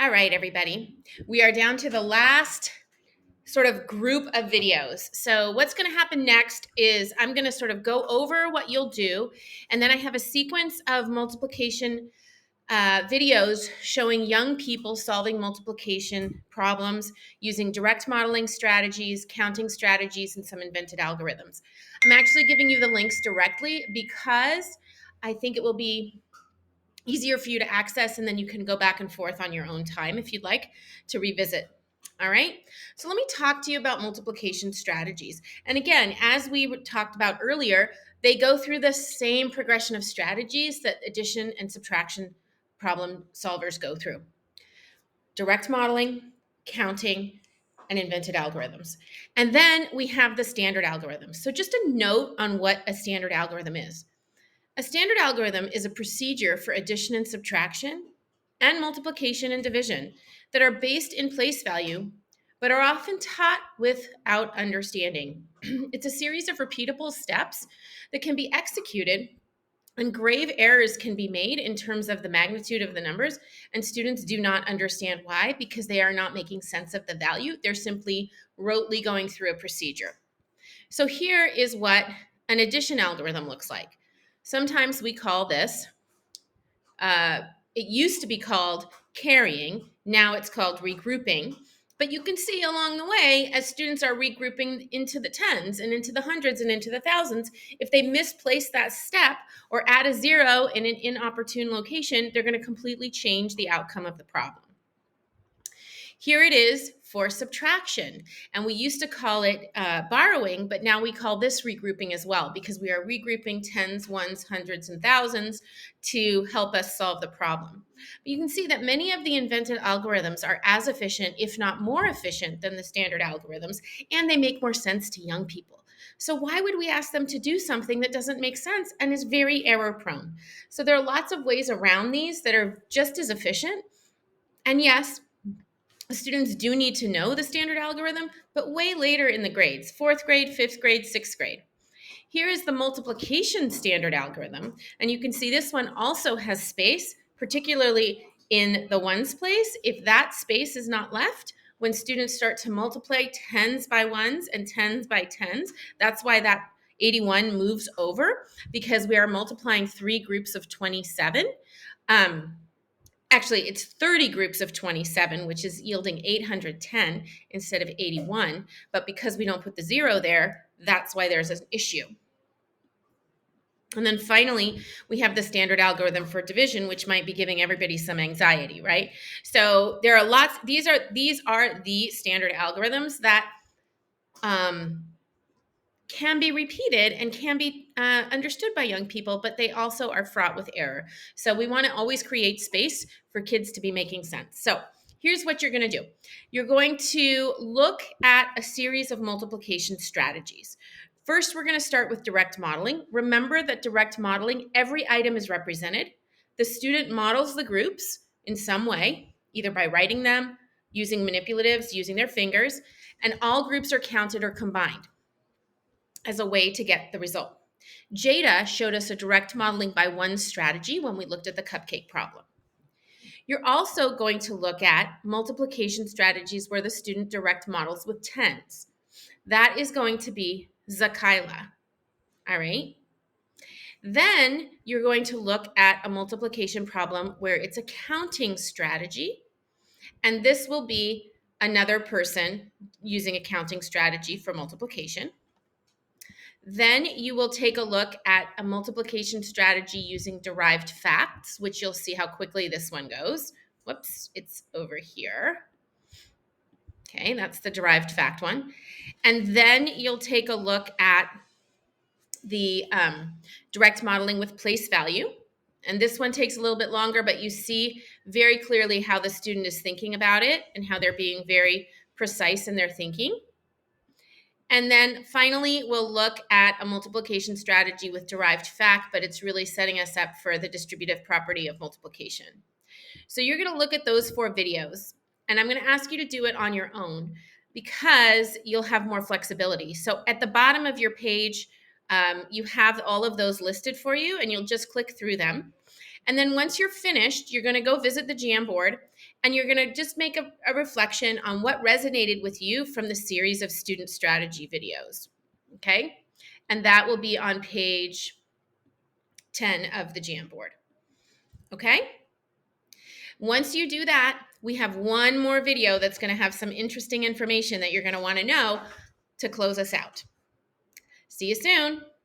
All right, everybody. We are down to the last sort of group of videos. So what's going to happen next is I'm going to sort of go over what you'll do, and then I have a sequence of multiplication videos showing young people solving multiplication problems using direct modeling strategies, counting strategies, and some invented algorithms. I'm actually giving you the links directly because I think it will be easier for you to access, and then you can go back and forth on your own time if you'd like to revisit. All right, so let me talk to you about multiplication strategies. And again, as we talked about earlier, they go through the same progression of strategies that addition and subtraction problem solvers go through: direct modeling, counting, and invented algorithms. And then we have the standard algorithms. So just a note on what a standard algorithm is. A standard algorithm is a procedure for addition and subtraction and multiplication and division that are based in place value, but are often taught without understanding. It's a series of repeatable steps that can be executed, and grave errors can be made in terms of the magnitude of the numbers, and students do not understand why because they are not making sense of the value. They're simply rotely going through a procedure. So here is what an addition algorithm looks like. Sometimes we call this, it used to be called carrying, now it's called regrouping. But you can see along the way, as students are regrouping into the tens and into the hundreds and into the thousands, if they misplace that step or add a zero in an inopportune location, they're going to completely change the outcome of the problem. Here it is for subtraction. And we used to call it borrowing, but now we call this regrouping as well because we are regrouping tens, ones, hundreds, and thousands to help us solve the problem. But you can see that many of the invented algorithms are as efficient, if not more efficient, than the standard algorithms, and they make more sense to young people. So why would we ask them to do something that doesn't make sense and is very error prone? So there are lots of ways around these that are just as efficient. And yes, students do need to know the standard algorithm, but way later in the grades, fourth grade, fifth grade, sixth grade. Here is the multiplication standard algorithm, and you can see this one also has space, particularly in the ones place. If that space is not left, when students start to multiply tens by ones and tens by tens, that's why that 81 moves over, because we are multiplying three groups of 27. Actually, it's 30 groups of 27, which is yielding 810 instead of 81. But because we don't put the zero there, that's why there's an issue. And then finally, we have the standard algorithm for division, which might be giving everybody some anxiety, right? So there are lots. These are the standard algorithms that can be repeated and can be understood by young people, but they also are fraught with error. So we want to always create space for kids to be making sense. So here's what you're going to do. You're going to look at a series of multiplication strategies. First, we're going to start with direct modeling. Remember that direct modeling, every item is represented. The student models the groups in some way, either by writing them, using manipulatives, using their fingers, and all groups are counted or combined as a way to get the result. Jada showed us a direct modeling by one strategy when we looked at the cupcake problem. You're also going to look at multiplication strategies where the student direct models with tens. That is going to be Zakaila. All right. Then you're going to look at a multiplication problem where it's a counting strategy. And this will be another person using a counting strategy for multiplication. Then you will take a look at a multiplication strategy using derived facts, which you'll see how quickly this one goes. Whoops, it's over here. Okay, that's the derived fact one. And then you'll take a look at the direct modeling with place value. And this one takes a little bit longer, but you see very clearly how the student is thinking about it and how they're being very precise in their thinking. And then finally, we'll look at a multiplication strategy with derived fact, but it's really setting us up for the distributive property of multiplication. So you're going to look at those 4 videos, and I'm going to ask you to do it on your own because you'll have more flexibility. So at the bottom of your page, you have all of those listed for you, and you'll just click through them. And then once you're finished, you're going to go visit the Jamboard, and you're going to just make a reflection on what resonated with you from the series of student strategy videos. Okay? And that will be on page 10 of the Jamboard. Okay? Once you do that, we have one more video that's going to have some interesting information that you're going to want to know to close us out. See you soon.